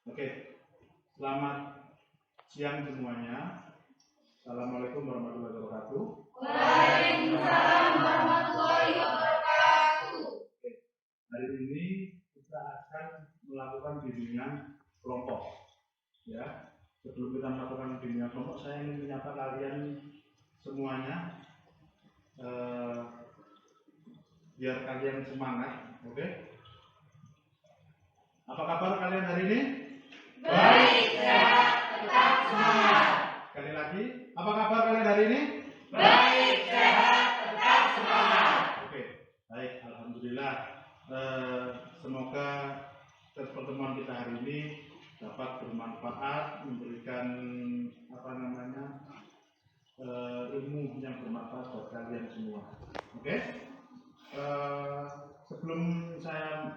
Oke, selamat siang semuanya. Assalamualaikum warahmatullahi wabarakatuh. Waalaikumsalam warahmatullahi wabarakatuh. Oke, hari ini kita akan melakukan bimbingan kelompok. Ya, sebelum kita melakukan bimbingan kelompok, saya ingin menyapa kalian semuanya, biar kalian semangat. Oke? Apa kabar kalian hari ini? Baik, sehat, tetap semangat. Sekali lagi, apa kabar kalian hari ini? Baik, sehat, tetap semangat. Oke, baik, alhamdulillah. Semoga pertemuan kita hari ini dapat bermanfaat, memberikan ilmu yang bermanfaat buat kalian semua. Oke? Sebelum saya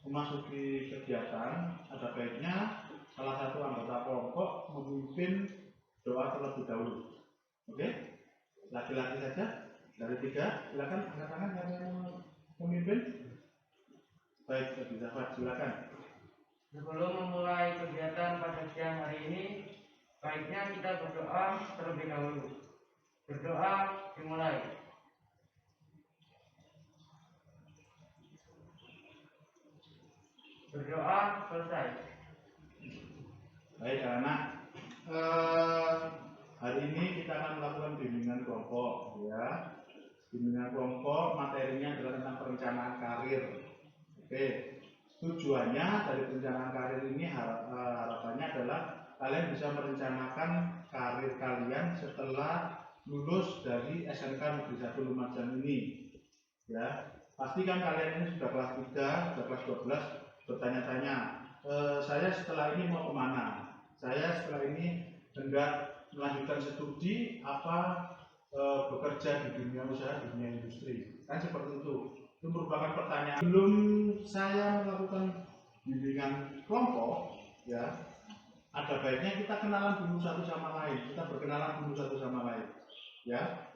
memasuki kegiatan, ada baiknya salah satu anggota kelompok memimpin doa terlebih dahulu. Oke? Laki-laki saja dari 3, silakan angkat tangan yang mau memimpin. Baik, sahabat, silakan. Sebelum memulai kegiatan pada siang hari ini, baiknya kita berdoa terlebih dahulu. Berdoa dimulai. Berdoa selesai. Baik anak, hari ini kita akan melakukan bimbingan kelompok, ya. Bimbingan kelompok materinya adalah tentang perencanaan karir. Oke, tujuannya dari perencanaan karir ini harapannya adalah kalian bisa merencanakan karir kalian setelah lulus dari SMK Negeri 1 Lumajang ini. Ya, pastikan kalian ini sudah kelas 3, sudah kelas 12 bertanya-tanya, saya setelah ini mau kemana? Saya setelah ini hendak melanjutkan studi apa bekerja di dunia usaha, dunia industri, kan seperti itu. Itu merupakan pertanyaan. Sebelum saya melakukan bimbingan kelompok, ya, ada baiknya kita kenalan dulu satu sama lain. Kita berkenalan dulu satu sama lain, ya,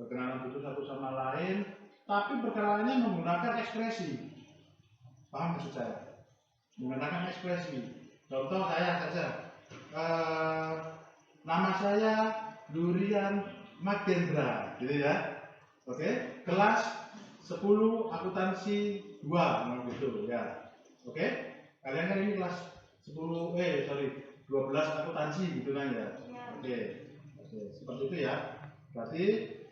berkenalan dulu satu sama lain. Tapi berkenalannya menggunakan ekspresi. Paham maksud saya? Menggunakan ekspresi. Contoh saya saja. Nama saya Durian Magendra, gitu ya. Oke, kelas 10 akuntansi 2, gitu ya. Oke, kalian kan ini kelas 12 akuntansi gitu kan ya. Oke, seperti itu ya. Berarti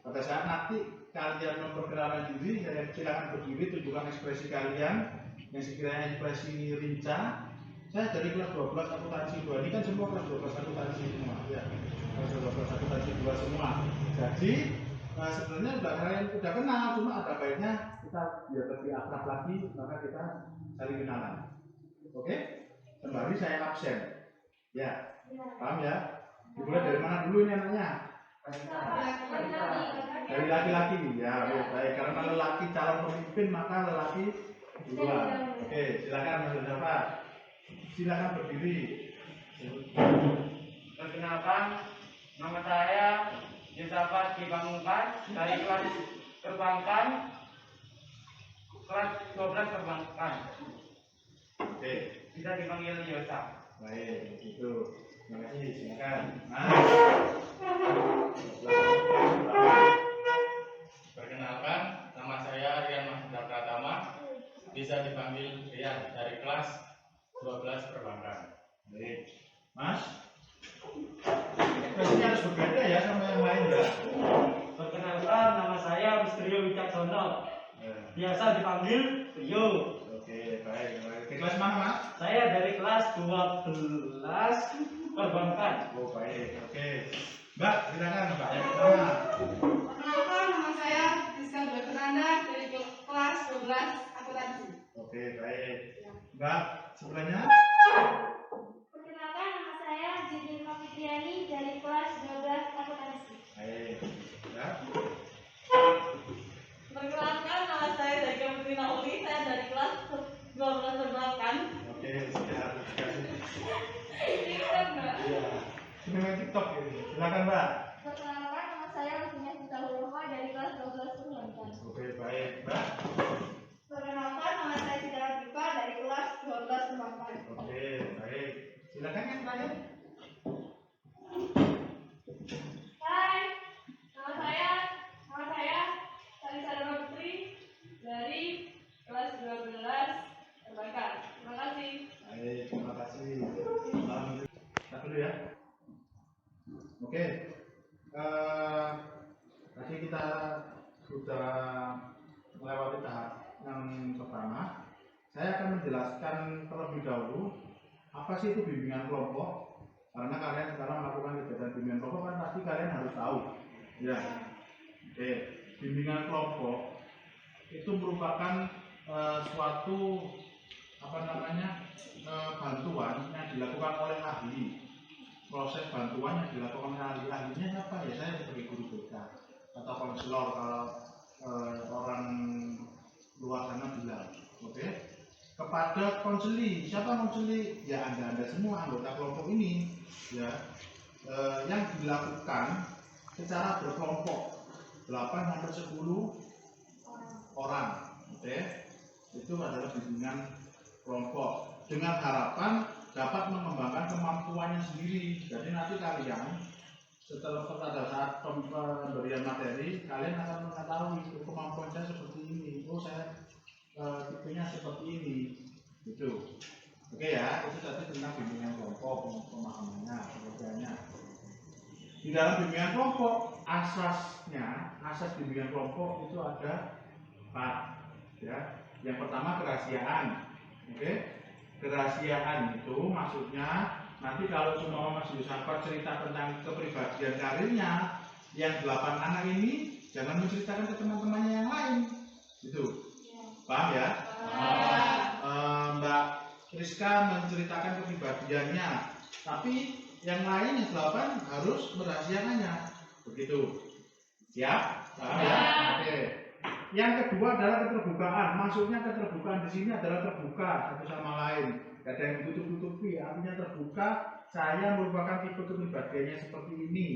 pada saat nanti kalian memperkenalkan diri, silakan berdiri, tunjukkan ekspresi kalian. Yang sekiranya ekspresi rincang. Saya dari kelas 12 akuntansi 2, ini kan semua kelas 12 akuntansi semua, ya. Kelas 12 akuntansi 2 semua. Jadi sebenarnya kalian udah kenal, cuma ada baiknya kita biar lebih akrab lagi, maka kita saling kenalan. Oke? Sembari saya absen. Ya, paham ya? Dimulai dari mana dulu ini anaknya? Dari laki-laki, ya, baik. Karena lelaki calon pemimpin, maka lelaki duluan. Oke, silakan Mas Siapa? Silakan berdiri. Perkenalkan, nama saya Yusafat Dipamungkas dari kelas perbankan, kelas 12 perbankan. Oke. Bisa dipanggil Yosa. Baik, itu. Terima kasih. Silakan. Perkenalkan, nama saya Rian Mahmudar Pratama, bisa dipanggil Rian dari kelas 12 perbankan. Baik, Mas. Ekspresinya harus berbeda ya sama yang lain ya. Perkenalkan, nama saya Mistrio Wicaksono. Biasa dipanggil Rio. Oke, baik. Di kelas mana, Mas? Saya dari kelas 12 perbankan. Oh, baik. Oke. Mbak, silakan Mbak yang pertama. Perkenalkan, nama saya Rizka Fernanda dari kelas 12 akuntansi. Oke, baik. Mbak, sebelahnya. Perkenalkan, nama saya Jidin Fitriani dari kelas 12 akuntansi. Baik. Ya. Perkenalkan, nama saya Zakia Putri Nauli, saya dari kelas 12 perbankan. Oke, siap. Ini kan Mbak. Iya. Senang TikTok ini. Silakan, Mbak. Perkenalkan, nama saya Lusinya Sita Hurma dari kelas 12 perbankan. Oke, baik, Mbak. Perkenalkan, nama saya Sita Diva dari kelas 12 perbankan. Oke, baik. Oke, tadi kita sudah melewati tahap yang pertama. Saya akan menjelaskan terlebih dahulu apa sih itu bimbingan kelompok. Karena kalian sekarang melakukan kegiatan bimbingan kelompok kan pasti kalian harus tahu. Ya, oke. Bimbingan kelompok itu merupakan suatu bantuan yang dilakukan oleh ahli. Proses bantuan yang dilakukan oleh ahli. Ahlinya apa ya? Saya sebagai guru BK atau konselor kalau orang luar sana bilang, oke? Kepada konseli, siapa konseli? Ya anda semua anggota kelompok ini, ya, yang dilakukan secara berkelompok 8-10 orang, oke? Itu adalah bimbingan kelompok dengan harapan dapat mengembangkan kemampuannya sendiri. Jadi nanti kalian setelah pada saat pemberian materi, kalian akan mengetahui kemampuan saya seperti ini. Oh saya tipenya seperti ini, gitu. Oke ya, itu tadi tentang bimbingan kelompok, pemahamannya, pengertiannya. Di dalam bimbingan kelompok, asas bimbingan kelompok itu ada 4. Ya. Yang pertama kerahasiaan. Oke, kerahasiaan itu maksudnya nanti kalau semua Mas Yusafat cerita tentang kepribadian karirnya, yang 8 anak ini jangan menceritakan ke teman-temannya yang lain, gitu. Paham ya? Mbak Rizka menceritakan kepribadiannya, tapi yang lain yang 8 harus merahasiakannya, begitu. Siap? Paham ya? Oke. Yang kedua adalah keterbukaan. Maksudnya keterbukaan di sini adalah terbuka satu sama lain. Tidak ada yang ditutup-tutupi. Artinya terbuka. Saya merupakan tipe kepribadiannya seperti ini.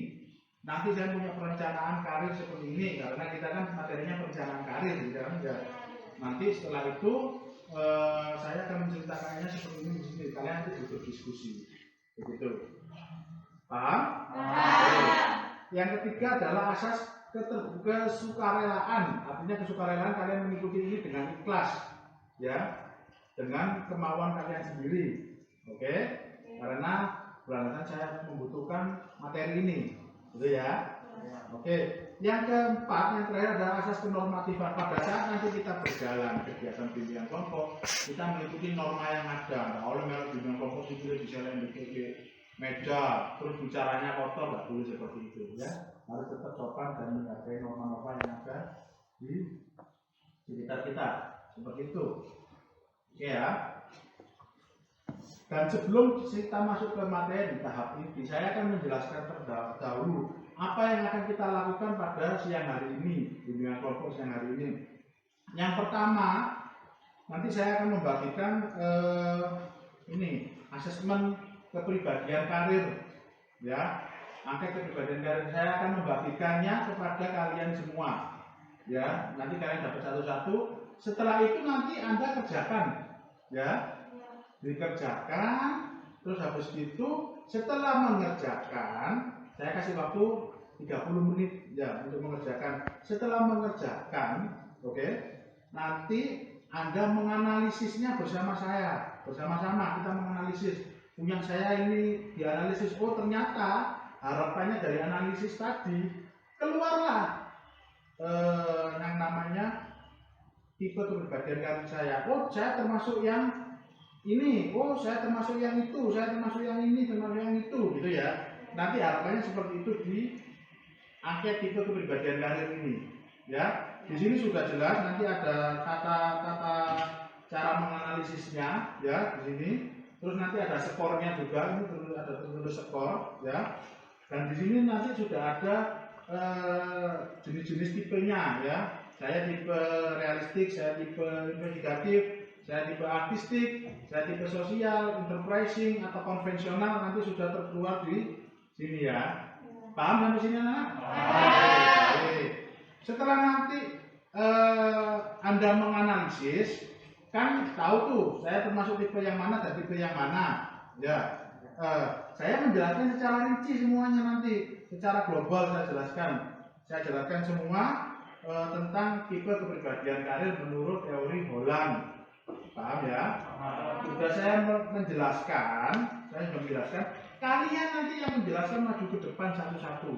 Nanti saya punya perencanaan karir seperti ini. Karena kita kan materinya perencanaan karir, kan? Ya. Nanti setelah itu saya akan menceritakannya seperti ini di sini. Kalian nanti berdiskusi. Begitu. Paham? Yang ketiga adalah asas kesukarelaan. Artinya kesukarelaan kalian mengikuti ini dengan ikhlas, ya, dengan kemauan kalian sendiri. Oke? Karena beralasan saya membutuhkan materi ini, gitu ya. Oke. Yang keempat, yang terakhir adalah asas kenormatifan. Pada saat nanti kita berjalan kegiatan bimbingan kelompok, kita mengikuti norma yang ada. Nah, oleh bimbingan kelompok itu bisa di meja, terus bicaranya kotor, nggak boleh seperti itu, ya. Harus tetap sopan dan menghargai norma-norma yang ada di sekitar kita, seperti itu. Oke ya. Dan sebelum kita masuk ke materi tahap ini, saya akan menjelaskan terdahulu apa yang akan kita lakukan pada siang hari ini, bimbingan kelompok siang hari ini. Yang pertama, nanti saya akan membagikan asesmen kepribadian karir, ya. Angka kepribadian karir saya akan membagikannya kepada kalian semua, ya. Nanti kalian dapat satu-satu. Setelah itu nanti Anda kerjakan, ya. Dikerjakan, terus habis itu setelah mengerjakan, saya kasih waktu 30 menit ya untuk mengerjakan. Setelah mengerjakan, oke, nanti Anda menganalisisnya bersama saya, bersama-sama kita menganalisis. Punya saya ini dianalisis, oh ternyata harapannya dari analisis tadi keluarlah yang namanya tipe kepribadian karir saya. Oh saya termasuk yang ini, oh saya termasuk yang itu, saya termasuk yang ini, termasuk yang itu, gitu ya. Nanti harapannya seperti itu di angket tipe kepribadian karir ini, ya. Di sini sudah jelas, nanti ada kata-kata cara menganalisisnya, ya, di sini. Terus nanti ada skornya juga, ini ada tertulis skor, ya. Dan di sini nanti sudah ada jenis-jenis tipenya, ya. Saya tipe realistik, saya tipe investigatif, saya tipe artistik, saya tipe sosial, enterprising atau konvensional, nanti sudah terkeluar di sini ya. Paham sampai sini anak? Baik. Setelah nanti Anda menganalisis, kan tahu tuh saya termasuk tipe yang mana dan tipe yang mana, ya. Saya menjelaskan secara rinci semuanya nanti, secara global saya jelaskan. Saya jelaskan semua tentang tipe kepribadian karir menurut teori Holland. Paham ya? Sudah saya menjelaskan, kalian nanti yang menjelaskan maju ke depan satu-satu,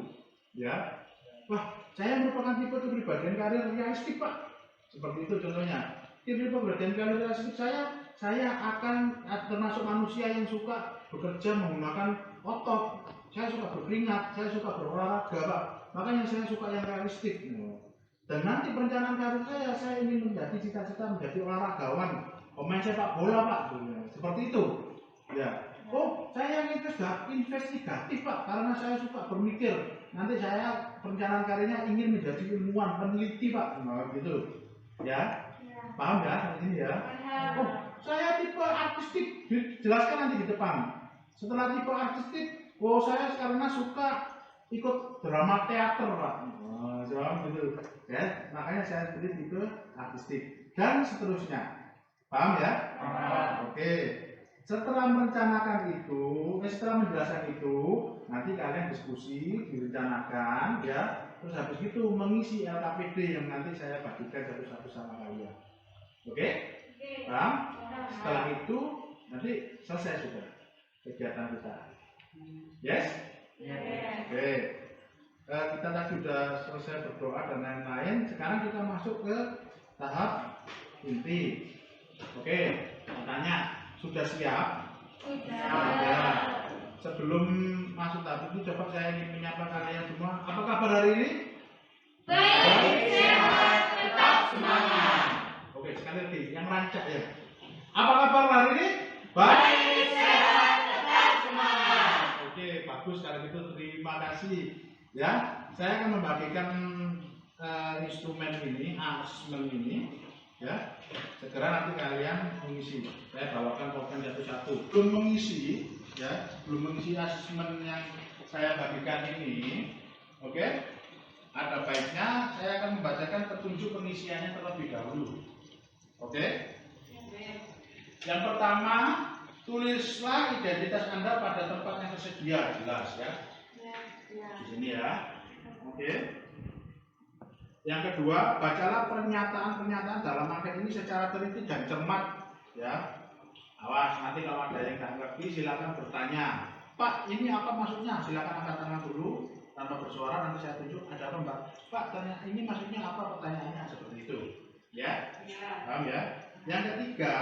ya. Wah, saya merupakan tipe kepribadian karir realistik, Pak. Seperti itu contohnya. Tipe kepribadian karir realistik saya akan termasuk manusia yang suka bekerja menggunakan otot. Saya suka berkeringat, saya suka berolahraga, Pak. Makanya saya suka yang realistik. Dan nanti perencanaan karir saya ingin menjadi cita-cita menjadi olahragawan, pemain sepak bola, Pak. Seperti itu. Ya. Oh, saya ingin investigatif, Pak, karena saya suka berpikir. Nanti saya perencanaan karirnya ingin menjadi ilmuwan, peneliti, Pak. Nah, gitu. Ya. Paham ya ini ya? Oh, saya tipe artistik, dijelaskan nanti di depan. Setelah tipe artistik, oh saya karena suka ikut drama teater, Pak. Oh, gitu. Ya, makanya saya pilih tipe artistik dan seterusnya. Paham ya? Oke. Setelah merencanakan itu, setelah menjelaskan itu, nanti kalian diskusi, direncanakan, ya. Terus habis itu mengisi LKPD yang nanti saya bagikan satu-satu sama kalian. Oke? Paham? Setelah itu nanti selesai sudah kegiatan kita. Yes? Oke. Kita tadi sudah selesai berdoa dan lain-lain. Sekarang kita masuk ke tahap inti. Oke. Tanya, sudah siap? Sudah. Ya. Sebelum masuk tahap itu, coba saya ingin menyapa kalian semua. Apa kabar hari ini? Baik, sehat, tetap semangat. Oke, sekali lagi, yang rancak ya. Apa kabar hari ini? Baik, sehat, tetap semangat. Oke, bagus kalau gitu. Terima kasih. Ya, saya akan membagikan instrumen ini, asesmen ini. Ya, segera nanti kalian mengisi. Saya bawakan token satu-satu. Belum mengisi, ya, belum mengisi asesmen yang saya bagikan ini. Oke, ada baiknya saya akan membacakan petunjuk pengisiannya terlebih dahulu. Oke. Yang pertama, tulislah identitas Anda pada tempat yang tersedia, jelas ya. Di sini ya. Oke. Yang kedua, bacalah pernyataan-pernyataan dalam angket ini secara teliti dan cermat, ya. Awas, nanti kalau ada yang nggak ngerti silakan bertanya. Pak, ini apa maksudnya? Silakan angkat tangan dulu tanpa bersuara, nanti saya tunjuk ada apa, Mbak. Pak, tanya ini maksudnya apa, pertanyaannya seperti itu, ya. Paham ya? Yang ketiga,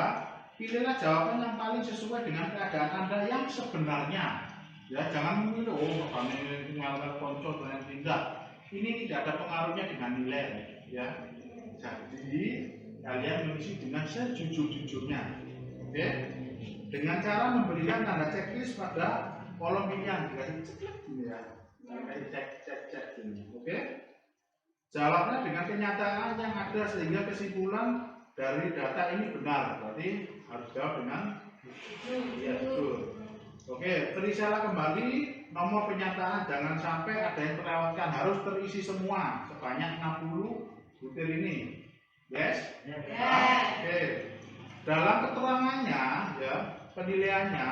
pilihlah jawaban yang paling sesuai dengan keadaan Anda yang sebenarnya. Ya, jangan memilih kami mengalami konco dan tidak. Ini tidak ada pengaruhnya dengan nilai, ya. Jadi kalian mengisi dengan sejujur-jujurnya, oke? Dengan cara memberikan tanda checklist pada kolom pilihan, dikasih cek, ya, kayak cek, ini, oke? Jawabnya dengan kenyataan yang ada sehingga kesimpulan dari data ini benar, berarti harus jawab dengan iya betul. Oke, terisalah kembali nomor pernyataan, jangan sampai ada yang terlewatkan, harus terisi semua sebanyak 60 butir ini. Yes? Oke. Dalam keterangannya, ya, penilaiannya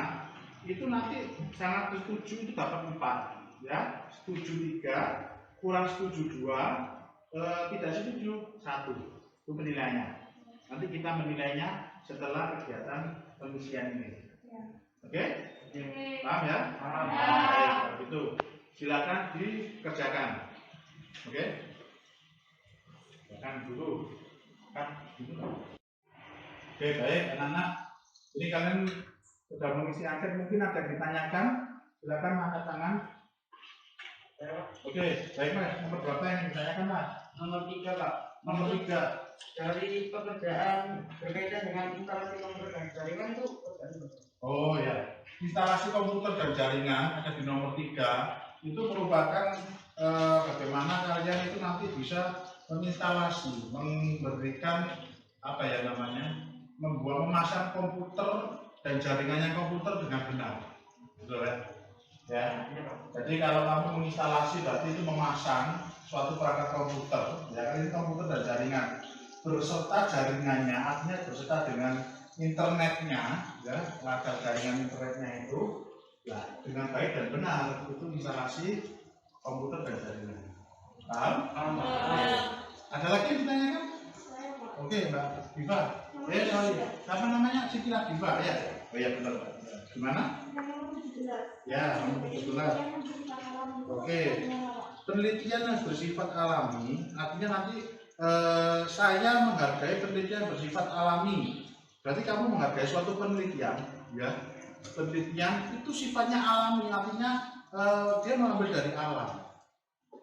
itu nanti sangat setuju itu dapat 4, ya. Setuju 3, kurang setuju 2, tidak setuju 1. Itu penilaiannya. Nanti kita menilainya setelah kegiatan pengisian ini. Oke? Paham ya? Paham. Itu silakan dikerjakan. Oke? Silakan dulu. Oke, baik anak-anak. Ini kalian sudah mengisi angket, mungkin ada yang ditanyakan. Silakan angkat tangan. Oke, baik Mas. Nomor berapa yang ditanyakan Mas? Nomor 3, Pak. Nomor 3. Dari pekerjaan berkaitan dengan instalasi komputer dan jaringan itu Oh ya, instalasi komputer dan jaringan ada di nomor 3. Itu merupakan bagaimana kalian itu nanti bisa menginstalasi, memberikan apa ya namanya, memasang komputer dan jaringannya komputer dengan benar, betul ya? Ya. Jadi kalau kamu menginstalasi berarti itu memasang suatu perangkat komputer, ya ini komputer dan jaringan berserta jaringannya, artinya berserta dengan internetnya, ya, agar jaringan internetnya itu ya, dengan baik dan benar, itu instalasi komputer dan jaringan. Paham? Ada lagi yang ditanyakan? Oke, Mbak Viva. Siapa namanya? Siti Adiba ya? Oh iya benar. Gimana? Ya, nomor 17. Oke. Penelitian yang bersifat alami, artinya nanti saya menghargai penelitian bersifat alami. Berarti kamu menghargai suatu penelitian, ya. Penelitian itu sifatnya alami, artinya dia mengambil dari alam.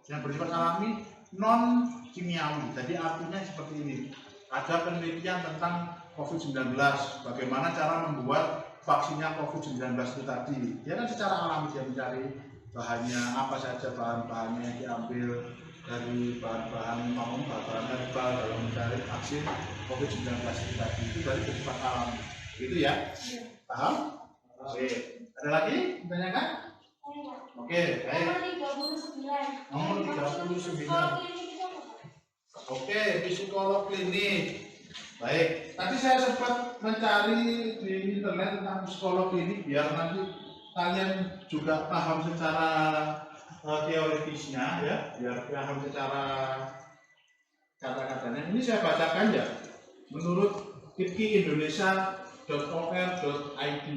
Yang bersifat alami non kimiawi. Jadi artinya seperti ini. Ada penelitian tentang COVID-19, bagaimana cara membuat vaksinnya COVID-19 itu tadi. Dia kan secara alami dia mencari bahannya, apa saja bahan-bahannya yang diambil dari bahan-bahan herbal dalam mencari vaksin COVID-19 itu tadi. Itu dari bersifat alami. Gitu ya? Paham? Oke. Ada lagi? Ditanyakan? Oke, baik. Nomor 39. Oke, psikolog klinik. Baik, tadi saya sempat mencari di internet tentang psikolog klinik biar nanti kalian juga paham secara teoritisnya ya, biar paham secara kata-katanya. Ini saya bacakan ya. Menurut kipiindonesia.or.id,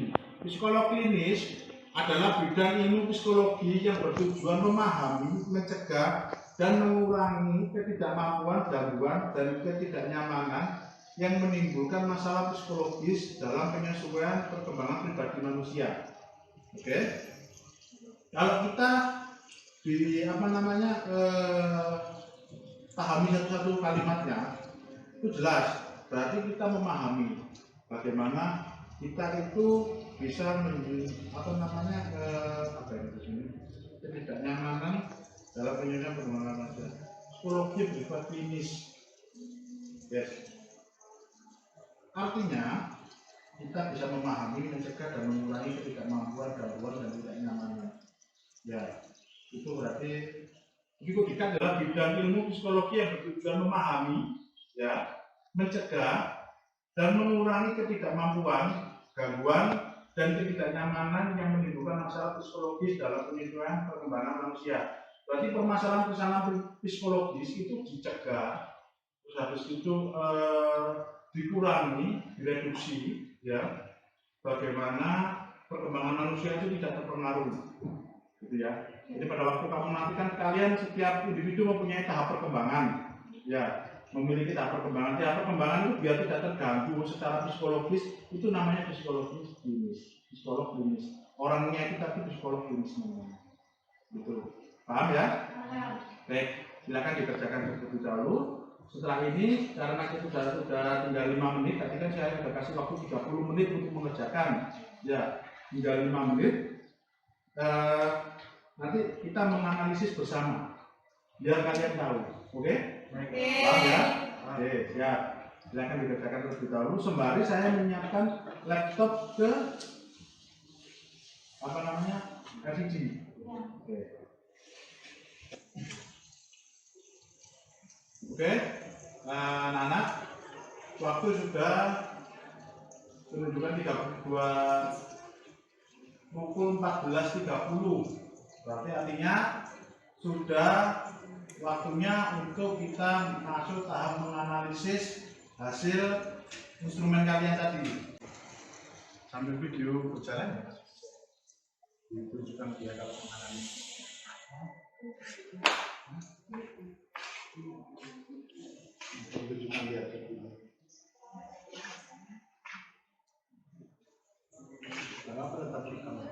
psikolog klinis adalah bidang ilmu psikologi yang bertujuan memahami, mencegah, dan mengurangi ketidakmampuan, gangguan, dan ketidaknyamanan yang menimbulkan masalah psikologis dalam penyesuaian perkembangan pribadi manusia. Oke, kalau kita di pahami satu-satu kalimatnya itu jelas, berarti kita memahami bagaimana kita itu bisa ketidaknyamanan dalam penyelesaian perkembangan manusia. Psikologi bersifat klinis. Yes. Artinya kita bisa memahami, mencegah, dan mengurangi ketidakmampuan, gangguan, dan ketidaknyamanan. Ya, itu berarti psikologi adalah bidang ilmu psikologi yang bertujuan memahami, ya, mencegah, dan mengurangi ketidakmampuan, gangguan, dan ketidaknyamanan yang menimbulkan masalah psikologis dalam penyesuaian perkembangan manusia. Berarti permasalahan psikologis itu dicegah, terus habis itu dikurangi, direduksi, ya, bagaimana perkembangan manusia itu tidak terpengaruh, gitu ya. Jadi pada waktu kamu nanti kan kalian setiap individu mempunyai tahap perkembangan, ya, memiliki tahap perkembangan. Tahap perkembangan itu biar tidak terganggu secara psikologis, itu namanya psikologi klinis, psikolog klinis. Orangnya itu tapi psikolog klinis namanya, gitu. Paham ya? Baik, silakan dikerjakan terlebih dahulu. Setelah ini, karena kita sudah tinggal 5 menit, tadi kan saya sudah kasih waktu 30 menit untuk mengerjakan. Ya, tinggal 5 menit. Nanti kita menganalisis bersama, biar kalian tahu. Oke? Paham ya? Oke, siap. Silakan dikerjakan terlebih dahulu. Sembari saya menyiapkan laptop ke LCD. Oke. Oke, anak-anak, waktu sudah menunjukkan 32 pukul 14.30. Berarti artinya sudah waktunya untuk kita masuk tahap menganalisis hasil instrumen kalian tadi. Sambil video berjalan ya, ditunjukkan dia kalau menganalisis. Tunjukkan dia dulu. Kenapa tetap kamu?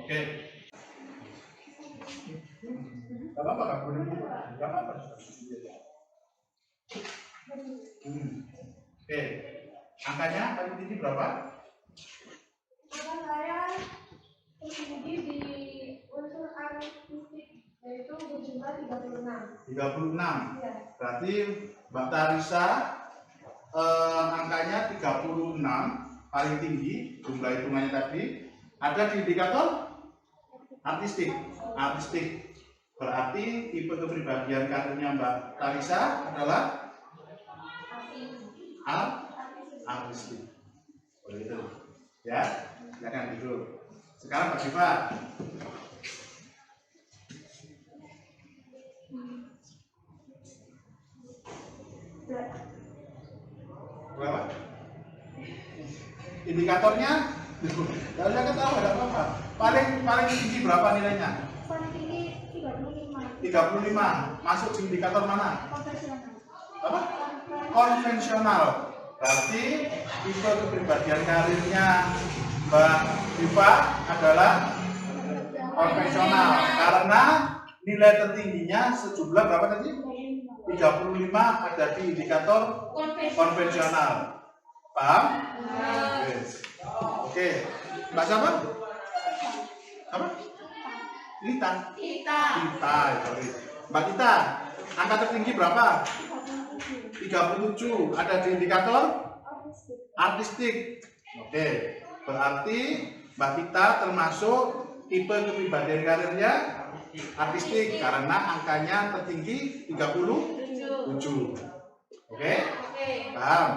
Oke. apa-apa, nggak boleh lupa. Nggak apa-apa. Oke, angkanya paling tinggi berapa? Maka saya tertinggi di unsur artistik, yaitu berjumlah 36. 36. Ya. Berarti Mbak Tarisa angkanya 36 paling tinggi jumlah hitungannya tadi. Ada di indikator artistik. Berarti tipe kepribadian karirnya Mbak Tarisa adalah artistik. Begitu. Ya, silakan duduk. Sekarang Pak Siva. Berapa? Indikatornya? Kalau saya tahu ada apa-apa. Paling tinggi berapa nilainya? Paling tinggi 35. 35. Masuk di indikator mana? Konvensional. Apa? Konvensional. Berarti tipe kepribadian karirnya Mbak Diva adalah konvensional karena nilai tertingginya sejumlah berapa tadi? 35 ada di indikator konvensional. Paham? Oke. Mbak siapa? Apa? Lita. Sorry. Mbak Tita, angka tertinggi berapa? 37 ada di indikator artistik. Oke, berarti Mbak Tita termasuk tipe kepribadian karirnya artistik karena angkanya tertinggi 37. Oke? Paham?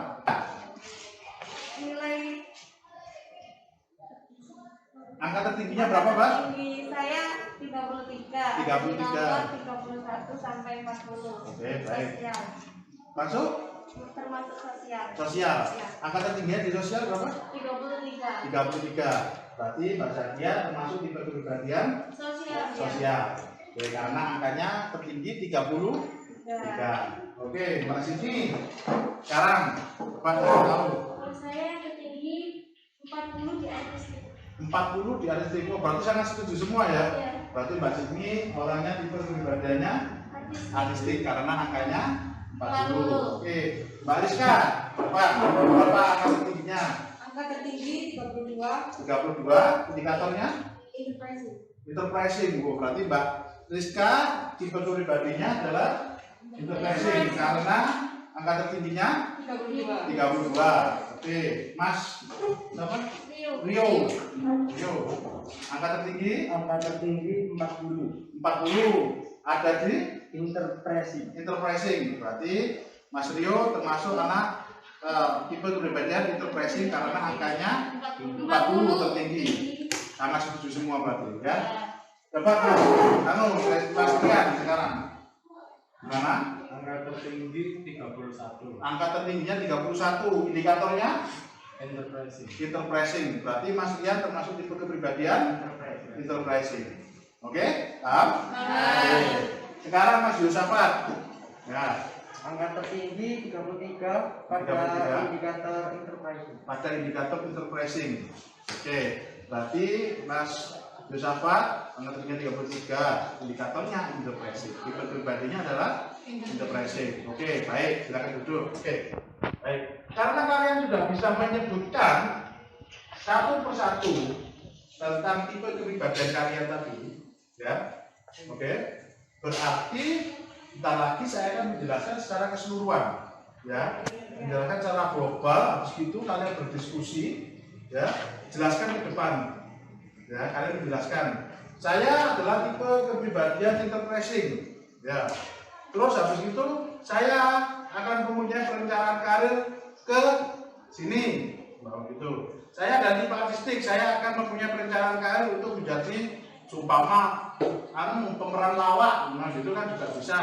Nilai Angka tertingginya berapa, Mbak? tinggi saya 33. 31 sampai 40. Oke, baik. Sosial. Masuk Termasuk sosial. sosial. Angka tertingginya di sosial berapa? 33. 33. Berarti Mbak Sadia termasuk tipe kepribadian sosial. Oke, karena angkanya tertinggi 33. Oke, Mbak Siti. Sekarang Pak tahu. Kalau saya yang tertinggi 40 di artistik. 40 di artistik. Oh, berarti sangat setuju semua ya. Iya. Berarti Mbak Siti orangnya tipe kepribadiannya artistik karena angkanya 40. Oke, Mbak Rizka, berapa angka tertingginya? Angka tertinggi 32. 32, indikatornya? Enterprising. Oh, berarti Mbak Rizka tipe kepribadiannya adalah enterprising karena angka tertingginya 32. Oke, Mas siapa? Rio. Angka tertinggi? Angka tertinggi 40. Ada di Enterprising. Berarti Mas Rio termasuk anak tipe kepribadian enterprising karena angkanya 40 tertinggi. Sangat setuju semua berarti ya. Coba Mas Rian sekarang. Gimana? Angka tertinggi 31. Angka tertingginya 31. Indikatornya Enterprising. Berarti Mas Rian termasuk tipe kepribadian enterprising. Oke? Paham? Oke. Sekarang Mas Yosafat. Ya, Angka tertinggi 33 pada 33. indikator enterprising. pada indikator enterprising. Oke, berarti Mas Yosafat angka tertingginya 33, indikatornya enterprising. Tipe kepribadiannya adalah enterprising. Oke, baik, silakan duduk. Oke, baik. Karena kalian sudah bisa menyebutkan satu persatu tentang tipe kepribadian kalian tadi, ya. Oke, berarti entar lagi saya akan menjelaskan secara keseluruhan, ya. Menjelaskan secara global. Habis itu kalian berdiskusi, ya. Jelaskan ke depan, ya. Kalian menjelaskan. Saya adalah tipe kepribadian enterprising, ya. Terus habis itu saya akan mempunyai perencanaan karir ke sini, begitu. Saya dari tipe artistik, saya akan mempunyai perencanaan karir untuk menjadi sumpama pemeran lawak, nah itu kan juga bisa.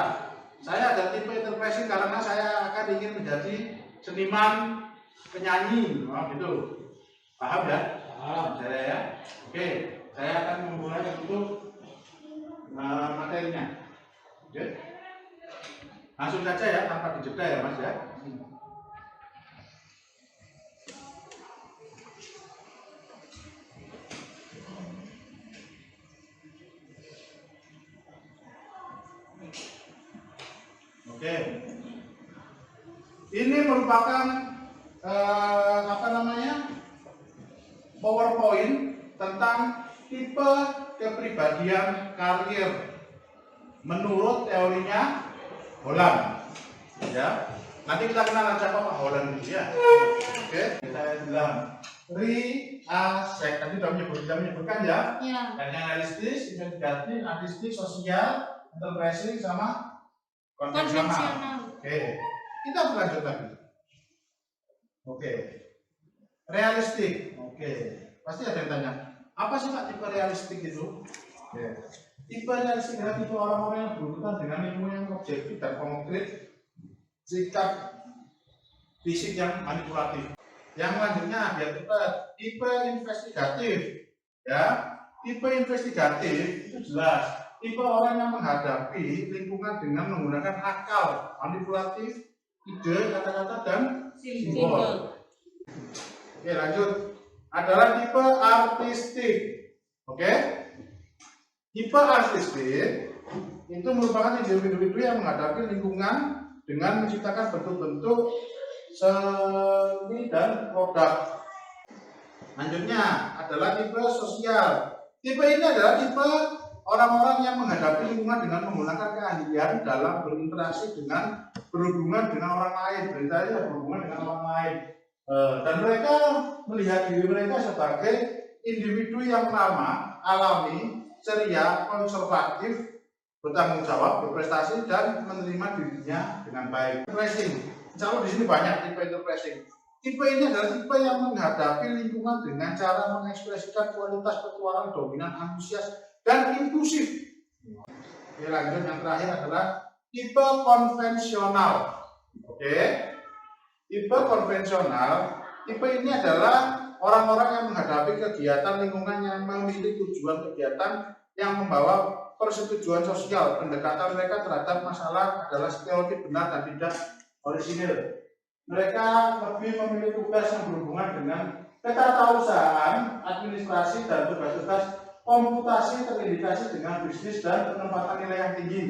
Saya ada tipe enterprising karena saya akan ingin menjadi seniman penyanyi, nah gitu. Paham ya? Paham saya ya. Oke, saya akan memulai untuk materinya. Oke. Langsung saja ya, tanpa dijeda ya Mas ya. Oke. Ini merupakan PowerPoint tentang tipe kepribadian karir menurut teorinya Holland. Ya. Nanti kita kenal aja Pak Holland itu ya. Oke, saya bilang Riasek tadi sudah menyebutkan ya. Ya. Dan yang realistis, investigatif, artistik, sosial, enterprising sama konvensional. Oke, kita berlanjut lagi. Oke, realistik. Oke, pasti ada yang tanya, apa sih Pak tipe realistik itu? Oke, tipe realistik adalah tipe orang-orang yang berurutan dengan ilmu yang objektif dan konkret, sikap fisik yang manipulatif. Yang selanjutnya biar cepat, tipe investigatif. Ya, tipe investigatif itu jelas. Tipe orang yang menghadapi lingkungan dengan menggunakan akal, manipulatif, ide, kata-kata, dan simbol. Oke, lanjut. Adalah tipe artistik. Oke? Tipe artistik itu merupakan individu yang menghadapi lingkungan dengan menciptakan bentuk-bentuk seni dan produk. Lanjutnya adalah tipe sosial. Tipe ini adalah tipe orang-orang yang menghadapi lingkungan dengan menggunakan keahlian dalam berinteraksi dengan berhubungan dengan orang lain, berhubungan dengan orang lain. Dan mereka melihat diri mereka sebagai individu yang ramah, alami, ceria, konservatif, bertanggung jawab, berprestasi, dan menerima dirinya dengan baik. Enterprising, insya Allah di sini banyak tipe enterprising. Tipe ini adalah tipe yang menghadapi lingkungan dengan cara mengekspresikan kualitas petualang dominan, antusias, dan inklusif. Oke, lanjut yang terakhir adalah tipe konvensional. Oke, tipe konvensional. Tipe ini adalah orang-orang yang menghadapi kegiatan lingkungan yang memiliki tujuan kegiatan yang membawa persetujuan sosial. Pendekatan mereka terhadap masalah adalah stereotip benar dan tidak orisinil. Mereka lebih memilih tugas yang berhubungan dengan ketatausahaan, administrasi, dan tugas-tugas komputasi terindikasi dengan bisnis dan penempatan nilai yang tinggi.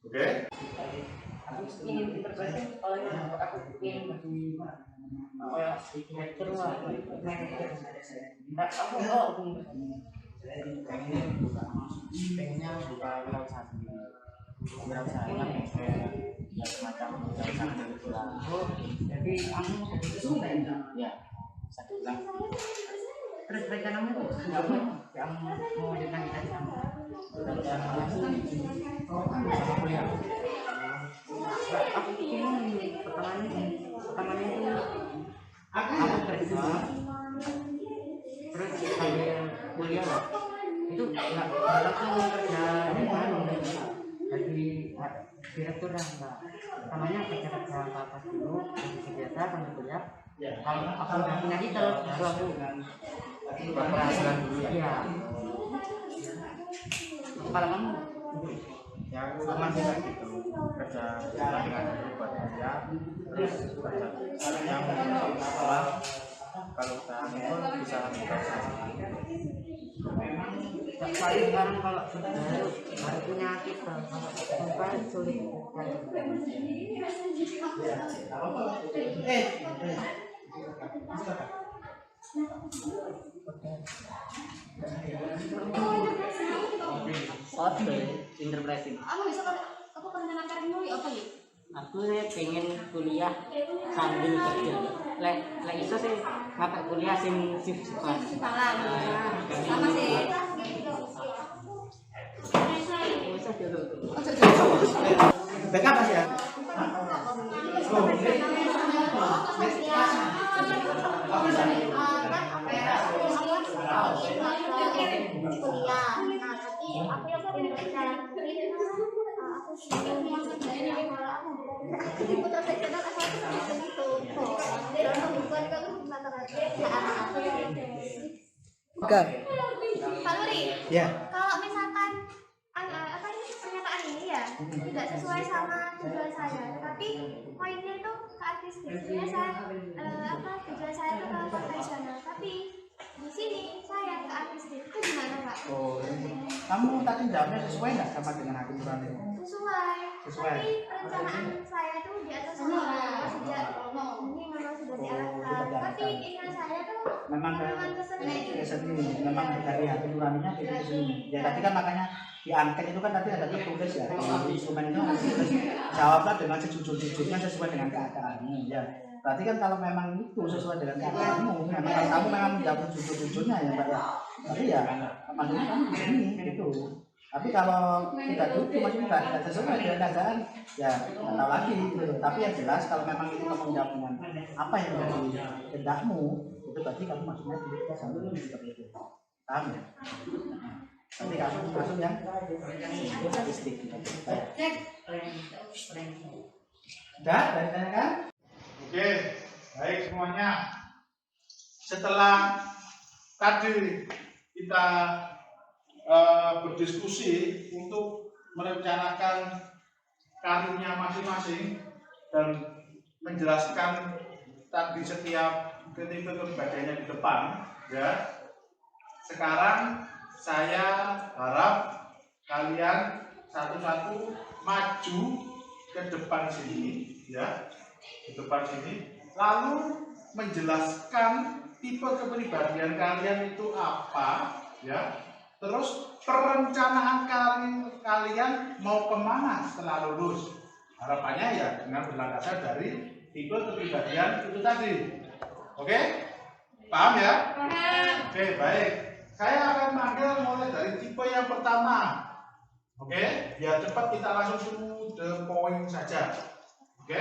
Oke? Aku ingin interpretasi kalau aku ingin kayak arsitektur lah, aku pengennya buka wirausaha sendiri. Wirausaha kan kayak ya semacam wirausaha dari pulang. Jadi kamu ya satu bilang. Terus rencanamu itu apa yang mau dilanjutkan kamu? Sama kuliah. Aku ingin pertamanya itu aku kerja terus sambil kuliah lah itu nggak langsung kerja di mana jadi direktur lah nggak pertamanya kerja apa dulu biasa sambil kuliah kalau aku udah punya titel baru aku berkeberhasilan dulu ya kalau kamu ya aku masih kayak gitu kerja dengan buat kerja terus kerja yang sekolah kalau udah ngumpul bisa buka usaha sendiri. Paling sekarang kalau sudah harus punya titel bukan sulit interpretasi. Aku bisa apa perencanaan karirmu apa ya? Aku sih pengen kuliah sambil kerja. Lek iso sih mata kuliah sing shift-shiftan. Sama sih. Backup Mas ya? Kuliah. Nah, tapi aku yang pengen kerja. Aku sih yang kerja ini aku putra sekretariat asal itu. Dan bukan kalau Oke. Pak Nuri. Ya. Kalau misalkan apa ini pernyataan ini ya tidak sesuai sama tujuan saya, tetapi poinnya itu ke artistik. Sebenarnya saya tujuan saya itu ke konvensional, tapi di sini saya ke artistik. Itu gimana Pak? Oh, kamu tadi jawabnya sesuai nggak sama dengan aturan ini? Sesuai. sesuai. Tapi perencanaan saya tuh di atas sana sejak ini memang sudah diarahkan. Tapi keinginan saya tuh Memang ke seni. ke seni, memang dari hati nuraninya ke seni. Ya tadi kan makanya di angket itu kan tadi ada tulis ya, di instrumen itu ada tulis jawablah dengan sejujur-jujurnya sesuai dengan keadaanmu ya. Berarti kan kalau memang itu sesuai dengan keadaanmu, memang kalau kamu memang menjawab jujur-jujurnya ya Mbak ya. Tapi ya maksudnya kan di sini gitu. Tapi kalau tidak jujur maksudnya tidak sesuai dengan keadaan ya nggak tahu lagi gitu. Tapi yang jelas kalau memang itu kamu menjawab dengan apa yang menjadi kehendakmu, itu berarti kamu maksudnya tidak sambil seperti itu. Paham ya? Nanti kamu masuk yang statistik. Udah, dari saya kan? Oke, baik semuanya. Setelah tadi kita berdiskusi untuk merencanakan karirnya masing-masing dan menjelaskan tadi setiap tipe kepribadiannya di depan, ya. Sekarang saya harap kalian satu-satu maju ke depan sini, ya, di depan sini, lalu menjelaskan tipe kepribadian kalian itu apa, ya. Terus perencanaan kalian mau kemana setelah lulus? Harapannya ya dengan berlandaskan dari tipe kepribadian itu tadi. Oke? Paham ya? Paham. Oke, baik. Saya akan panggil mulai dari tipe yang pertama. Oke? Biar cepat kita langsung to the point saja. Oke?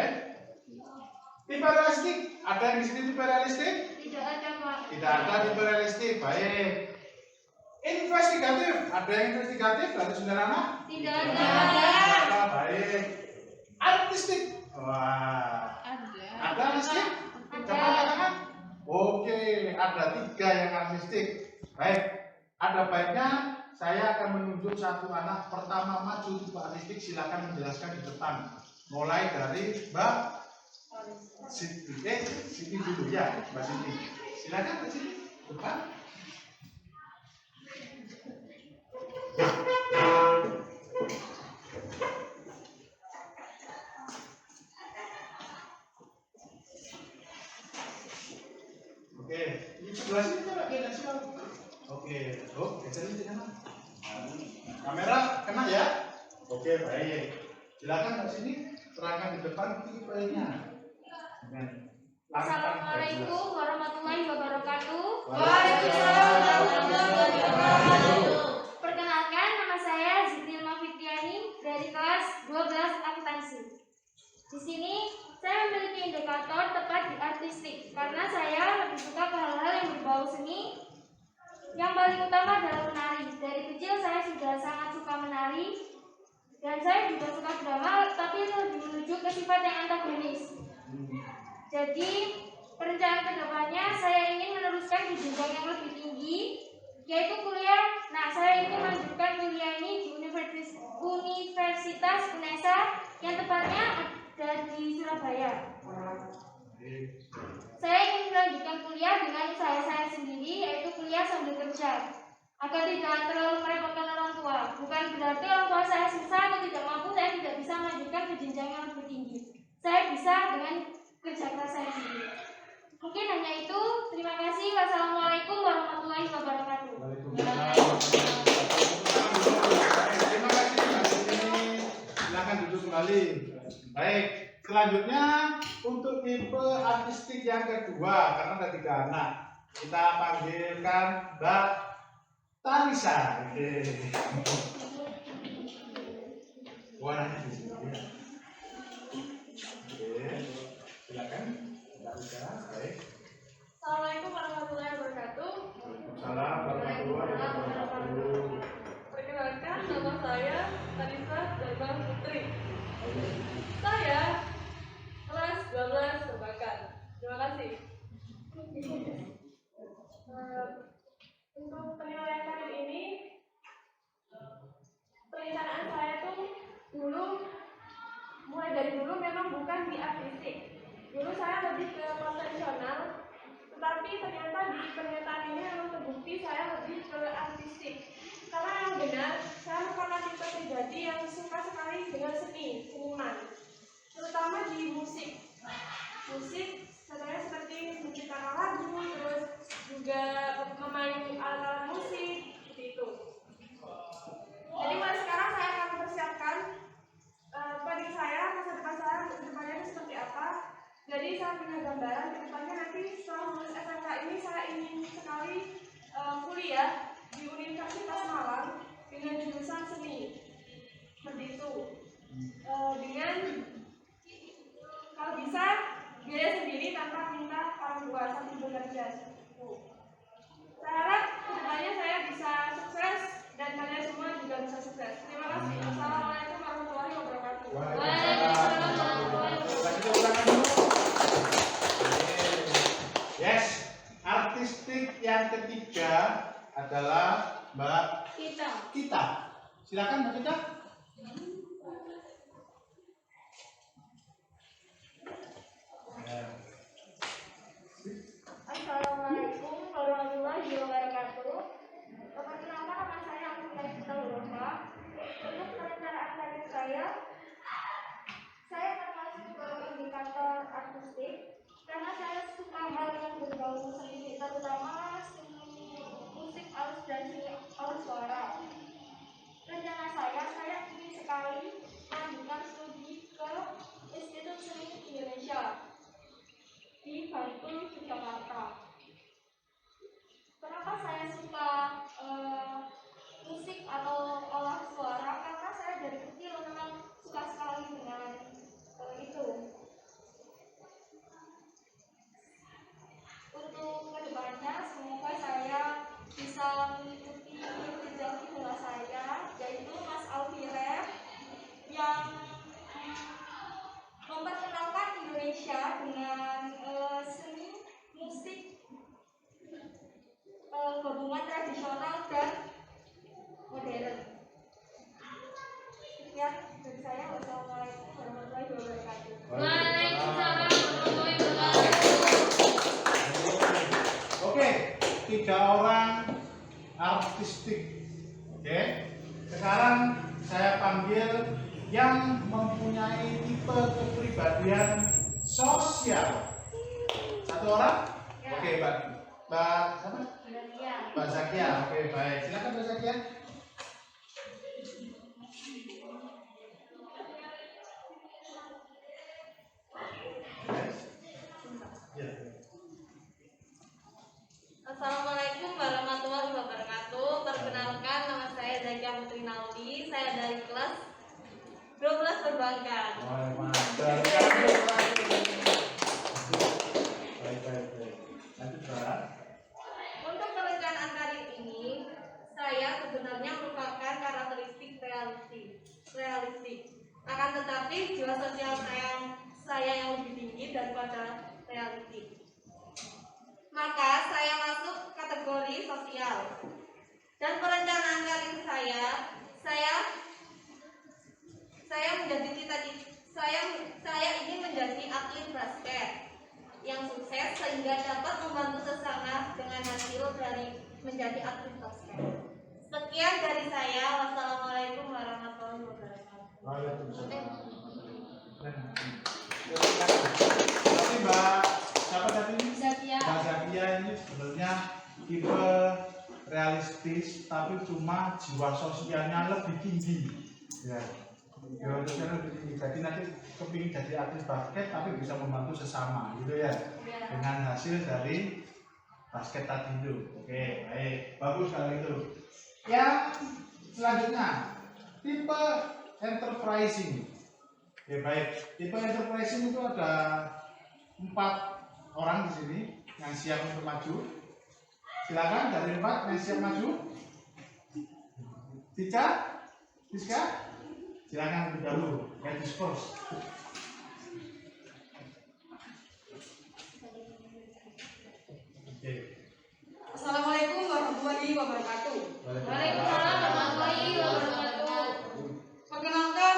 Tipe realistik. Ada yang di sini tipe realistik? Tidak ada, Pak. Tidak ada tipe realistik. Baik. Investigatif. Ada yang investigatif dari saudara anak? Tidak Tidak ada. ada. Baik. Artistik. Wah. Ada. Ada artistik? Coba angkat tangan. Oke, ada 3 yang artistik. Baik. Ada baiknya saya akan menunjuk satu anak pertama maju tipe artistik. Silakan menjelaskan di depan. Mulai dari Mbak Siti. Siti dulu ya, Mbak Siti. Silakan Mbak Siti. Depan. Oke, ini sebelah sini coba lihat siapa. Oke, geserin di sana. Kamera kena ya? Oke, baik. Silakan di sini terangkan di depan tipenya. Assalamualaikum warahmatullahi wabarakatuh. Waalaikumsalam warahmatullahi wabarakatuh. Perkenalkan, nama saya Zitilma Fitriani dari kelas 12 akuntansi. Di sini saya memiliki indikator tepat di artistik karena saya lebih suka ke hal-hal yang berbau seni. Yang paling utama adalah menari. Dari kecil saya sudah sangat suka menari dan saya juga suka drama, tapi lebih menuju ke sifat yang antagonis. Jadi perencanaan kedepannya saya ingin meneruskan di jenjang yang lebih tinggi, yaitu kuliah. Nah, saya ingin melanjutkan kuliah ini di Universitas UNESA yang tepatnya ada di Surabaya. Saya ingin melanjutkan kuliah dengan usaha saya sendiri, yaitu kuliah sambil kerja, agar tidak terlalu merepotkan orang tua. Bukan berarti orang tua saya susah atau tidak mampu, saya tidak bisa melanjutkan ke jenjang yang lebih tinggi. Saya bisa dengan kerja keras saya sendiri. Mungkin hanya itu. Terima kasih. Wassalamualaikum warahmatullahi wabarakatuh. Terima kasih Mbak Siti. Silakan duduk kembali. Baik, selanjutnya untuk tipe artistik yang kedua, karena ada 3 anak, kita panggilkan Mbak Tarisa. Oke. Warnanya di sini. Oke, silakan Mbak Tarisa. Baik. Assalamualaikum warahmatullahi wabarakatuh. Salam warahmatullahi wabarakatuh. Perkenalkan, nama saya Tarisa Dharma Putri. Saya kelas 12 perbankan. Terima kasih. Untuk penilaian karir ini, perencanaan saya tuh mulai dari dulu memang bukan di artistik. Dulu saya lebih ke konvensional, tetapi ternyata di pernyataan ini memang terbukti saya lebih ke artistik. Karena yang benar, saya merupakan tipe pribadi yang suka sekali dengan seniman, terutama di musik. Musik contohnya seperti menciptakan lagu, terus juga memainkan alat-alat musik, seperti itu. Jadi mulai sekarang saya akan mempersiapkan planning saya, masa depan saya untuk kedepannya seperti apa. Jadi saya punya gambaran kedepannya nanti setelah lulus SMK ini saya ingin sekali kuliah di Universitas Malang dengan jurusan seni, seperti itu. Dengan kalau bisa biaya sendiri tanpa minta orang tua sambil bekerja. Saya harap kedepannya saya bisa sukses dan kalian semua juga bisa sukses. Terima kasih. Assalamualaikum warahmatullahi wabarakatuh. Waalaikumsalam warahmatullahi wabarakatuh. Yes, artistik yang ketiga adalah Mbak Kita. Silakan Mbak Kita. Assalamualaikum warahmatullahi wabarakatuh. Perkenalkan nama saya Amelia Gita Lurova. Untuk perencanaan karir saya termasuk indikator artistik karena saya suka hal yang berbau seni, terutama seni musik alus dan seni alus suara. Rencana saya ingin sekali melanjutkan studi ke Institut Seni Indonesia di Bantul, Jakarta. Kenapa saya suka musik atau olah suara? Karena saya dari kecil memang suka sekali dengan itu. Untuk kedepannya semoga saya bisa mengikuti jejak idola saya, yaitu Mas Alfiref, yang memperkenalkan Indonesia dengan seni musik gabungan tradisional dan modern. Sekian dari saya. Wassalamualaikum warahmatullahi wabarakatuh. Waalaikumsalam warahmatullahi wabarakatuh. Oke, 3 orang artistik. Oke. Sekarang saya panggil yang mempunyai tipe kepribadian sosial. 1 orang? Oke, Mbak siapa? Mbak Zakia. Oke, baik. Silakan Mbak Zakia. Assalamualaikum warahmatullahi wabarakatuh. Perkenalkan, nama saya Zakia Putri Naudi. Saya dari kelas 12 perbankan. Untuk perencanaan karir ini, saya sebenarnya merupakan karakteristik realistik. Akan tetapi jiwa sosial saya yang lebih tinggi daripada realistik. Maka saya masuk kategori sosial. Dan perencanaan karir saya menjadi saya ingin menjadi atlet basket yang sukses sehingga dapat membantu sesama dengan hasil dari menjadi atlet basket. Sekian dari saya. Wassalamualaikum warahmatullahi wabarakatuh. Waalaikumsalam. Tapi Mbak siapa tadi? Zakia. Mbak Zakia ini sebenarnya tipe realistis, tapi cuma jiwa sosialnya lebih tinggi. Ya, jiwa sosialnya lebih tinggi. Jadi nanti kepingin jadi atlet basket, tapi bisa membantu sesama, gitu ya. Dengan hasil dari basket tadi itu. Oke, baik, bagus kalau itu. Yang selanjutnya, tipe enterprising. Oke, baik. Tipe enterprising itu ada 4 orang di sini yang siap untuk maju. Silakan dari 4 yang siap maju. Tika, silakan lebih dahulu. Ladies first. Oke. Assalamualaikum warahmatullahi wabarakatuh. Waalaikumsalam warahmatullahi wabarakatuh. Perkenalkan,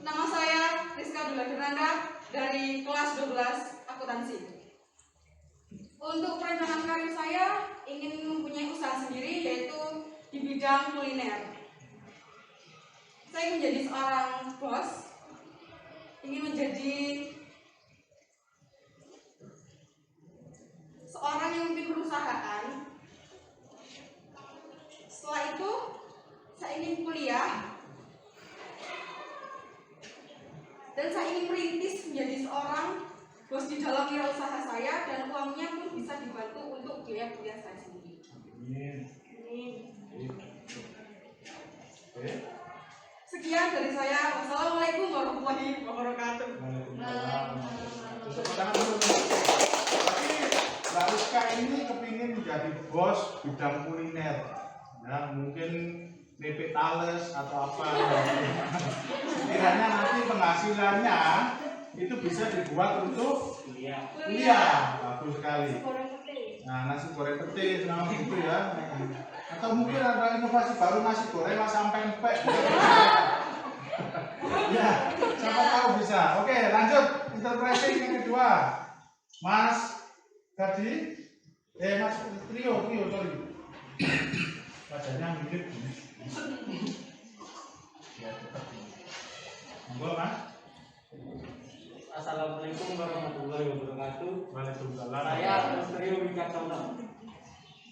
nama saya Rizka Dula Fernanda dari kelas 12 akuntansi. Untuk perencanaan karir saya ingin mempunyai usaha sendiri, yaitu di di bidang kuliner. Saya ingin menjadi seorang bos, ingin menjadi seorang yang memimpin perusahaan. Setelah itu, saya ingin kuliah dan saya ingin merintis menjadi seorang bos di dalam wirausaha saya dan uangnya pun bisa dibantu untuk biaya kuliah saya sendiri. Amin. Sekian dari saya. Wassalamualaikum warahmatullahi wabarakatuh. Tepuk tangan dulu. Tapi Mbak Rizka ini kepingin menjadi bos bidang kuliner. Ya, mungkin BP Tales atau apa. Kiranya nanti penghasilannya itu bisa dibuat untuk kuliah. Bagus sekali. Nah, nasi goreng pete, nama gitu ya. Atau mungkin ada inovasi baru nasi goreng rasa pempek. Ya, siapa tahu bisa. Oke, lanjut interpretasi yang kedua. Mas tadi, Mas Trio, sorry. Wajahnya mirip. Ya, tetap. Monggo, Mas. Assalamualaikum warahmatullahi wabarakatuh. Waalaikumsalam. Saya Trio Wicaksono.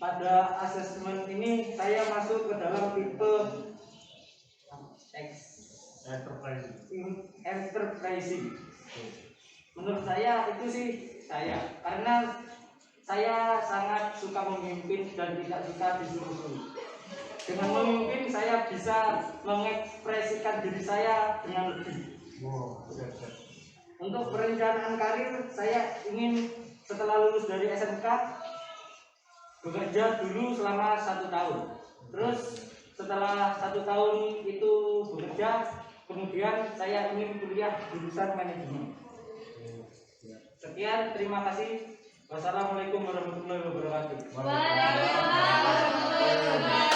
Pada asesmen ini saya masuk ke dalam tipe enterprising. Menurut saya itu sih saya, karena saya sangat suka memimpin dan tidak suka disuruh-suruh. Dengan memimpin saya bisa mengekspresikan diri saya dengan lebih. Untuk perencanaan karir, saya ingin setelah lulus dari SMK bekerja dulu selama 1 tahun. Terus setelah 1 tahun itu bekerja, kemudian saya ingin kuliah jurusan manajemen. Sekian, terima kasih. Wassalamualaikum warahmatullahi wabarakatuh. Waalaikumsalam warahmatullahi wabarakatuh.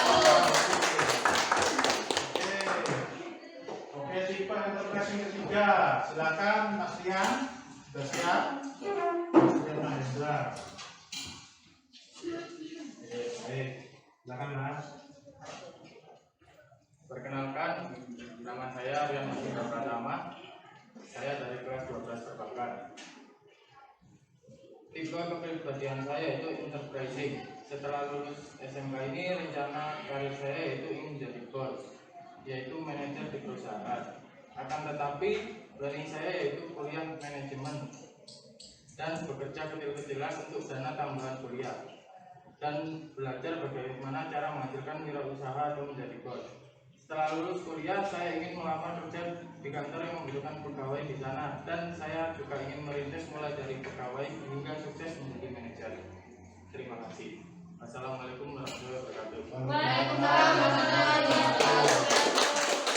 Oke, tipe interpretasi ketiga. Silakan Mas Rian. Sudah siap? Mas Rian Mahendra. Baik, silakan Mas. Perkenalkan, nama saya Rian Mahendra Pratama. Saya dari kelas 12 perbankan. Tipe kepribadian saya itu enterprising. Setelah lulus SMK ini, rencana karir saya itu ingin menjadi bos, yaitu manajer di perusahaan. Akan tetapi planning saya yaitu kuliah manajemen dan bekerja kecil-kecilan untuk dana tambahan kuliah dan belajar bagaimana cara menghasilkan wirausaha atau menjadi bos. Setelah lulus kuliah, saya ingin melamar kerja di kantor yang membutuhkan pegawai di sana, dan saya juga ingin merintis mulai dari pegawai hingga sukses menjadi manajer. Terima kasih. Assalamualaikum warahmatullahi wabarakatuh. Waalaikumsalam warahmatullahi wabarakatuh.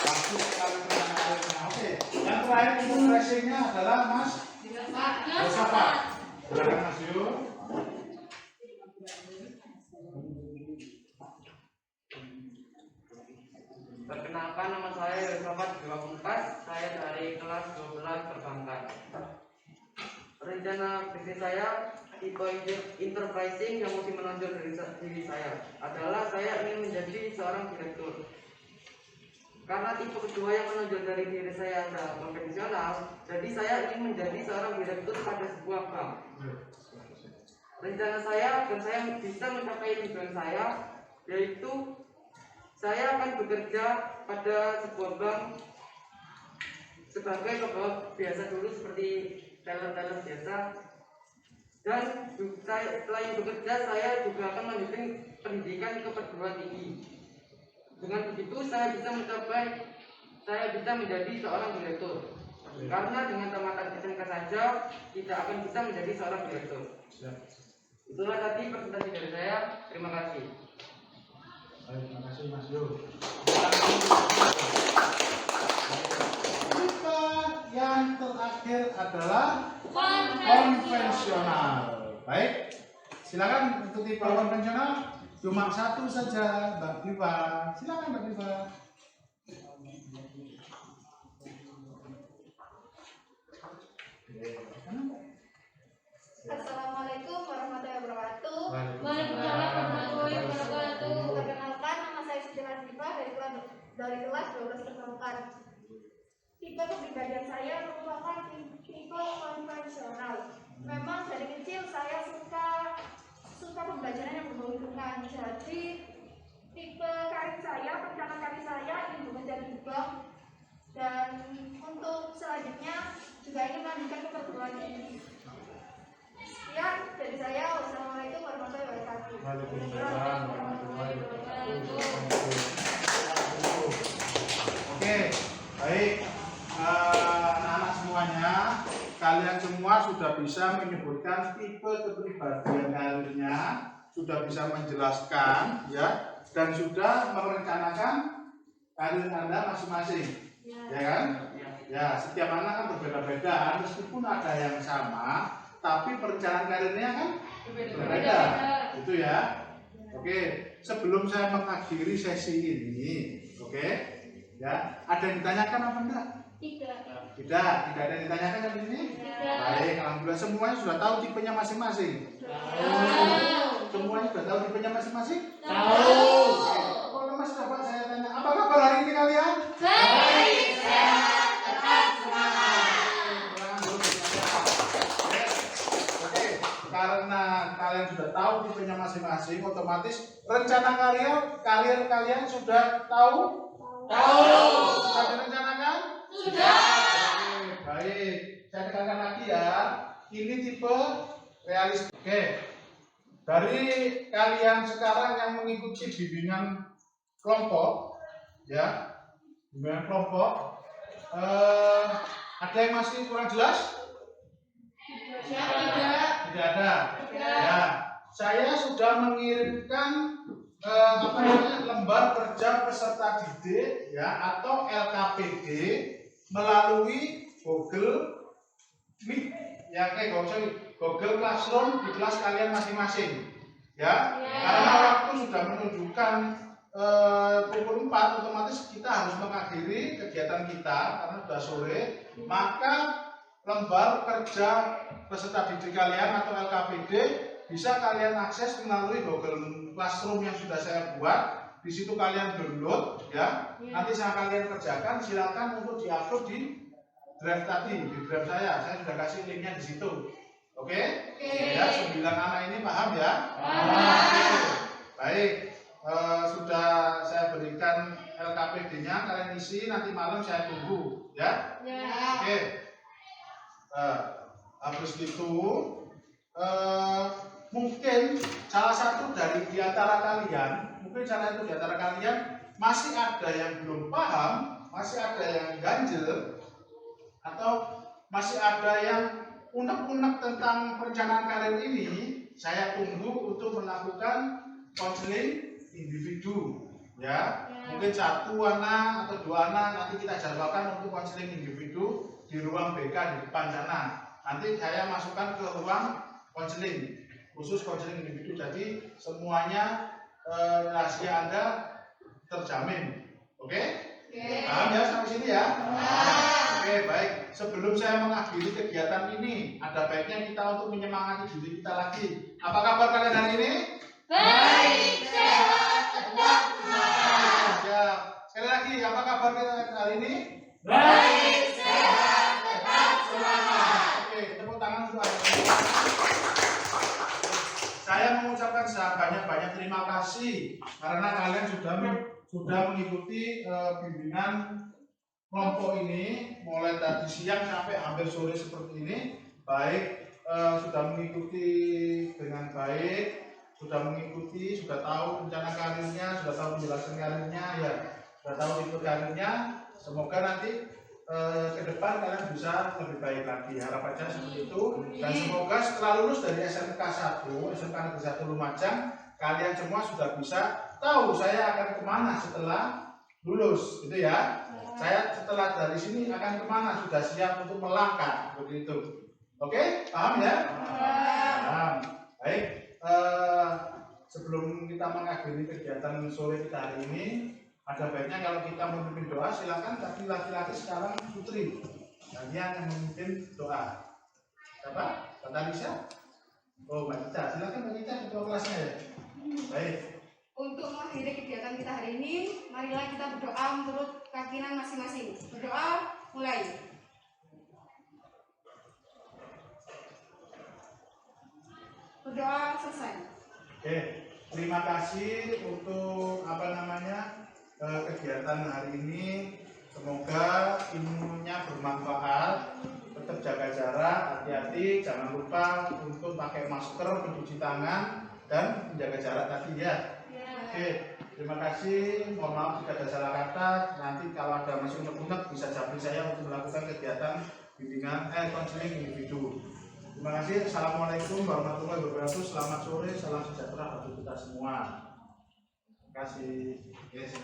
Bagus sekali pertanyaannya. Oke, yang terakhir interpretasinya adalah Mas Yosafat. Silakan Mas Yu. Perkenalkan, nama saya Yosafat Dewamungkas. Saya dari kelas 12 perbankan. Rencana bisnis saya tipe enterprising yang mesti menonjol dari diri saya adalah saya ingin menjadi seorang direktur. Karena tipe kedua yang menonjol dari diri saya adalah konvensional, jadi saya ingin menjadi seorang direktur pada sebuah bank. Rencana saya dan saya bisa mencapai tujuan saya, yaitu saya akan bekerja pada sebuah bank sebagai pegawai biasa dulu seperti teller biasa, dan selain bekerja saya juga akan melanjutkan pendidikan ke perguruan tinggi. Dengan begitu saya bisa menjadi seorang direktur. Karena dengan tamatan SMK saja tidak akan bisa menjadi seorang direktur. Itulah tadi presentasi dari saya. Terima kasih. Baik, terima kasih Mas Yu. Yang terakhir adalah konvensional. Baik, silakan untuk tipe konvensional cuma satu saja, Mbak Diva. Silakan Mbak Diva. Assalamualaikum warahmatullahi wabarakatuh. Waalaikumsalam warahmatullahi wabarakatuh. Perkenalkan, nama saya dari kelas 12 terbarukan. Tipe kepribadian saya merupakan tipe konvensional. Memang dari kecil saya suka pembelajaran yang berbau-baukan. Jadi tipe karir saya, perencanaan karir saya ingin bekerja di bank, dan untuk selanjutnya juga ingin melanjutkan ke perguruan tinggi. Sekian dari saya. Wassalamualaikum warahmatullahi wabarakatuh. Waalaikumsalam warahmatullahi wabarakatuh. Oke, baik. Anak-anak semuanya, kalian semua sudah bisa menyebutkan tipe kepribadian karirnya, sudah bisa menjelaskan, ya, dan sudah merencanakan karir Anda masing-masing, ya kan? Ya, setiap anak kan berbeda-beda, meskipun ada yang sama, tapi perencanaan karirnya kan berbeda, itu ya. Oke, sebelum saya mengakhiri sesi ini, oke, ya, ada yang ditanyakan apa enggak? Tidak ada yang ditanyakan kan ini? Baik, alhamdulillah semuanya sudah tahu tipenya masing-masing. Semuanya sudah tahu tipenya masing-masing? Tahu. Kalau Mas coba saya tanya, apa kabar hari ini kalian? Baik, sehat, tetap semangat. Oke, karena kalian sudah tahu tipenya masing-masing, otomatis rencana karir kalian sudah tahu? Tahu. Sudah direncanakan? Sudah. Oke, baik. Saya tekankan lagi ya. Ini tipe realistis. Oke. Dari kalian sekarang yang mengikuti bimbingan kelompok, ya, bimbingan kelompok, ada yang masih kurang jelas? Tidak ada. Ya, saya sudah mengirimkan lembar kerja peserta didik, ya, atau LKPD melalui Google Meet, ya, Google Classroom di kelas kalian masing-masing, ya. Karena waktu sudah menunjukkan pukul 4, otomatis kita harus mengakhiri kegiatan kita karena sudah sore. Maka lembar kerja peserta didik kalian atau LKPD bisa kalian akses melalui Google Classroom yang sudah saya buat. Di situ kalian download, ya. Nanti saya kalian kerjakan, silakan untuk diupload di drive tadi, di drive saya sudah kasih linknya di situ. Oke? Ya, 9 anak ini paham ya? Paham. Baik, sudah saya berikan LKPD-nya, kalian isi, nanti malam saya tunggu, ya? Oke. Habis itu mungkin salah satu dari diantara kalian, masih ada yang belum paham, masih ada yang ganjel, atau masih ada yang unek-unek tentang perencanaan karir ini. Saya tunggu untuk melakukan konseling individu, ya. Mungkin 1 anak atau 2 anak nanti kita jadwalkan untuk konseling individu di ruang BK di depan sana. Nanti saya masukkan ke ruang konseling khusus konseling individu, jadi semuanya rahasia Anda terjamin. Oke? Paham ya sampai sini ya? Oke, baik. Sebelum saya mengakhiri kegiatan ini, ada baiknya kita untuk menyemangati diri kita lagi. Apa kabar kalian hari ini? Baik, sehat, tetap semangat. Ya, sekali lagi, apa kabar kalian hari ini? Baik, sehat, tetap semangat. Oke, tepuk tangan untuk Anda. Saya mengucapkan banyak-banyak terima kasih karena kalian sudah mengikuti bimbingan kelompok ini mulai tadi siang sampai hampir sore seperti ini. Baik, sudah mengikuti dengan baik, sudah tahu rencana karirnya, sudah tahu penjelasan karirnya, ya, sudah tahu tipe karirnya. Semoga nanti ke depan kalian bisa lebih baik lagi, harapannya seperti itu. Dan semoga setelah lulus dari SMK 1, SMK Negeri 1 Lumajang, kalian semua sudah bisa tahu saya akan kemana setelah lulus, gitu ya. Saya setelah dari sini akan kemana, sudah siap untuk melangkah, begitu. Oke, paham ya? Paham. Baik, sebelum kita mengakhiri kegiatan sore kita hari ini, ada baiknya kalau kita memimpin doa, silakan. Tapi laki-laki sekarang putri, kalian yang memimpin doa. Siapa? Mbak Talisa? Oh, Mbak Ica, silakan Mbak Ica, ketua kelasnya ya. Baik. untuk mengakhiri kegiatan kita hari ini, marilah kita berdoa menurut keyakinan masing-masing. Berdoa mulai. Berdoa selesai. Oke, terima kasih untuk kegiatan hari ini. Semoga ilmunya bermanfaat. Tetap jaga jarak, hati-hati, jangan lupa untuk pakai masker, mencuci tangan, dan menjaga jarak tadi ya. Oke, terima kasih. Mohon maaf jika ada salah kata. Nanti kalau ada masih unek-unek bisa japri saya untuk melakukan kegiatan bimbingan konseling individu. Terima kasih. Assalamualaikum warahmatullahi wabarakatuh. Selamat sore, salam sejahtera bagi kita semua. Terima kasih. Yes.